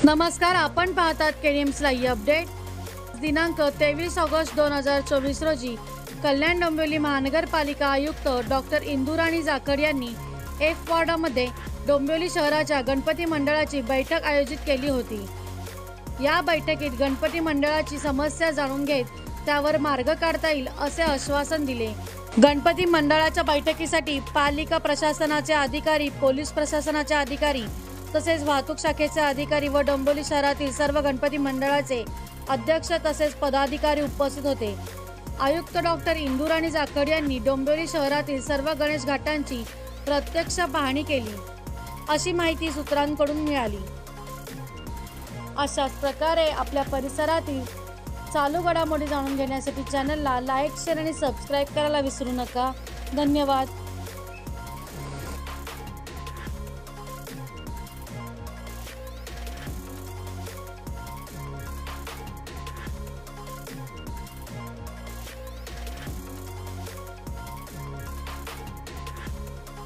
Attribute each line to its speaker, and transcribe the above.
Speaker 1: नमस्कार, आपण पाहतात केडीएम्स लाईव्ह अपडेट। दिनांक 23 ऑगस्ट 2024 रोजी कल्याण डोंबिवली महानगरपालिका आयुक्त डॉक्टर इंदुराणी जाखड यांनी एफ वॉर्डामध्ये डोंबिवली शहराच्या गणपती मंडळाची बैठक आयोजित केली होती। या बैठकीत गणपती मंडळाची समस्या जाणून घेत त्यावर मार्ग काढता येईल असे आश्वासन दिले। गणपती मंडळाच्या बैठकीसाठी पालिका प्रशासनाचे अधिकारी, पोलीस प्रशासनाचे अधिकारी तसेच वाहतूक शाखेचे अधिकारी व डोंबिवली शहरातील सर्व गणपती मंडळाचे अध्यक्ष तसेच पदाधिकारी उपस्थित होते। आयुक्त डॉक्टर इंदुराणी जाखड यांनी डोंबिवली शहरातील सर्व गणेश घाटांची प्रत्यक्ष पाहणी केली, अशी माहिती सूत्रांकडून मिळाली। अशाच प्रकारे आपल्या परिसरातील चालू घडामोडी जाणून घेण्यासाठी चॅनलला लाईक, शेअर आणि सबस्क्राईब करायला विसरू नका। धन्यवाद।